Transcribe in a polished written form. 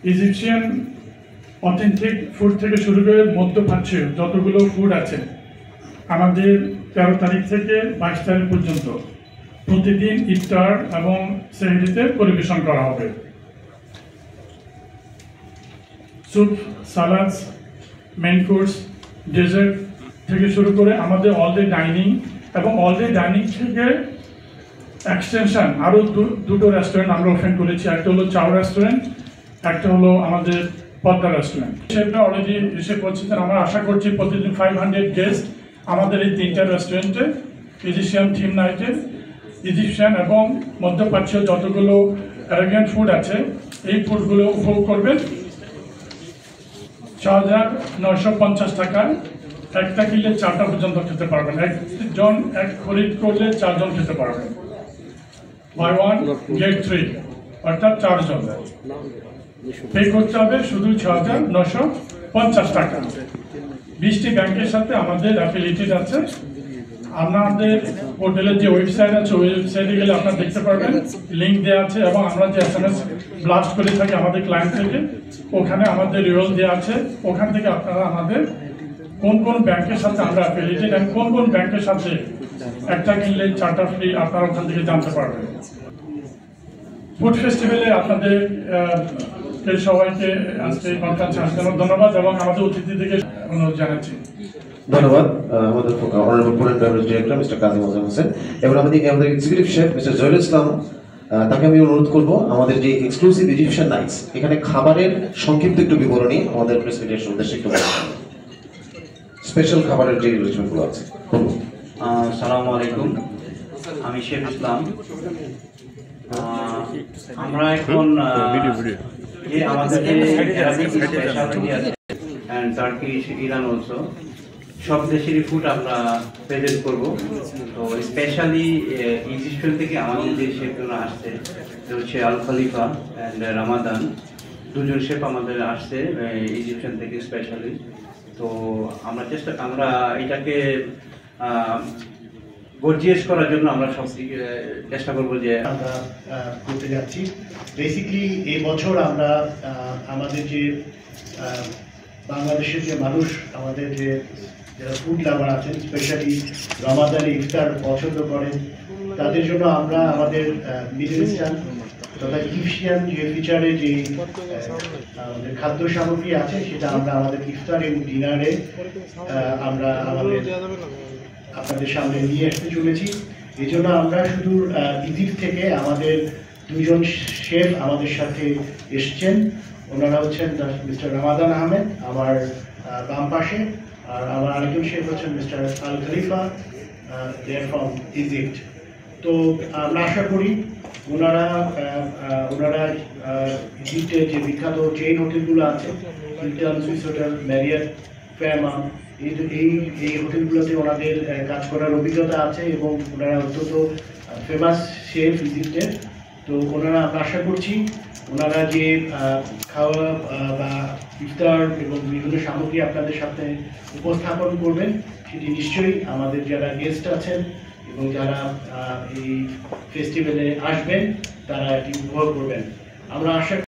Egyptian authentic food থেকে শুরু করে মধ্যপ্রাচ্যের যতগুলো ফুড আছে আমাদের 13 তারিখ থেকে 22 তারিখ পর্যন্ত প্রতিদিন ইফতার এবং সেহরিতে পরিবেশন করা হবে। স্যুপ, সালাদস, মেইন কোর্স, ডেজার্ট থেকে শুরু করে আমাদের অল ডে ডাইনিং এবং অল ডে ডাইনিং থেকে এক্সটেনশন আরও দুটো রেস্টুরেন্ট আমরা ওপেন করেছি। একটা হলো চাও রেস্টুরেন্ট, একটা হলো আমাদের পদ্মা রেস্টুরেন্ট। সেটা অলরেডি এসে পৌঁছেছেন। আমরা আশা করছি প্রতিদিন 500 গেস্ট আমাদের এই তিনটা রেস্টুরেন্টে ইজিপশিয়ান থিম নাইটে ইজিপশিয়ান এবং মধ্যপ্রাচ্যের যতগুলো অ্যারাবিয়ান ফুড আছে এই ফুডগুলো উপভোগ করবেন। 6,950 টাকায় একটা কিনলে 4টা পর্যন্ত খেতে পারবেন। একজন এক খরিদ করলে 4 জন খেতে পারবেন। বাই 1 গেট 3 অর্থাৎ 4 জন পে করতে হবে শুধু 6,950 টাকা। 20টি ব্যাংকের সাথে আমাদের অ্যাফিলিয়েটেড আছে। আমাদের হোটেলের যে ওয়েবসাইট আছে ওই ওয়েবসাইটে গেলে আপনারা দেখতে পারবেন, লিঙ্ক দেওয়া আছে এবং আমরা যে SMS ব্লাস্ট করে থাকি আমাদের ক্লায়েন্ট থেকে ওখানে আমাদের রিওল দেওয়া আছে। ওখান থেকে আপনারা আমাদের কোন কোন ব্যাংকের সাথে আমরা অ্যাফিলিয়েটেড এবং কোন কোন ব্যাংকের সাথে একটা কিনলে 4টা ফ্রি আপনারা ওখান থেকে জানতে পারবেন। ফুড ফেস্টিভ্যালে আপনাদের সবাইকে আজকে কনফারেন্সে আসার জন্য ধন্যবাদ এবং আমাদের অতিথিদেরকে অনুরোধ জানাচ্ছি। ধন্যবাদ আমাদের honourable food and beverage director mister Kazi Mozam Hossain এবং আমাদের executive chef mister Zahirul Islam. তাকে আমি অনুরোধ করব আমাদের যে এক্সক্লুসিভ ইজিপশিয়ান নাইটস এখানে খাবারের সংক্ষিপ্ত একটু বিবরণী আমাদের প্রেসিডেন্টের উদ্দেশ্যে একটু বলবেন। স্পেশাল খাবারের যে রিলেশনগুলো আছে। আসসালামু আলাইকুম, আমি শেফ ইসলাম। আমরা এখন যে আমাদের যে অ্যারাবিক স্পেশালিটি আছে এন্ড টার্কিশ, ইরান অলসো সব দেশেরই ফুড আমরা প্রেজেন্ট করব। তো স্পেশালি ইজিপশিয়ান থেকে আমাদের যে শেফগুলো আসছে হচ্ছে আল খলিফা অ্যান্ড রামাদান, দুজন শেফ আমাদের আসছে ইজিপশিয়ান থেকে স্পেশালি। তো আমরা এটাকে গর্জিয়াস করার জন্য আমরা সব চেষ্টা করবো যে আমরা করতে যাচ্ছি। বেসিক্যালি এই বছর আমরা আমাদের যে বাংলাদেশের যে মানুষ, আমাদের যে যারা ফুড লাভার আছেন, স্পেশালি রমাদানে ইফতার পছন্দ করেন, তাদের জন্য আমরা আমাদের মিডল ইস্টার্ন তথা ইজিপশিয়ান যে ফিচারে যে আমাদের খাদ্য সামগ্রী আছে সেটা আমরা আমাদের ইফতার এবং ডিনারে আমরা আপনাদের সামনে নিয়ে আসতে চলেছি। এই জন্য আমরা শুধু ইজিপ্ট থেকে আমাদের 2 জন শেফ আমাদের সাথে এসছেন। ওনারা হচ্ছেন মিস্টার রামাদান আহমেদ আমার বাম পাশে, আর আমার আরেকজন শেফ হচ্ছেন mister Al Khalifa, they are from Egypt. তো আমরা আশা করি ওনারা ইজিপ্টের যে বিখ্যাত চেইন হোটেলগুলো আছে, Hilton, Swiss hotel, Marriott, Fairmount, এই হোটেলগুলোতে ওনাদের কাজ করার অভিজ্ঞতা আছে এবং ওনারা অত্যন্ত ফেমাস শেফ ইজিপ্টের। তো ওনারা আমরা আশা করছি ওনারা যে খাওয়া বা ইফতার এবং বিভিন্ন সামগ্রী আপনাদের সাথে উপস্থাপন করবেন সেটি নিশ্চয়ই আমাদের যারা গেস্ট আছেন এবং যারা এই ফেস্টিভ্যালে আসবেন তারা এটি উপভোগ করবেন। আমরা আশা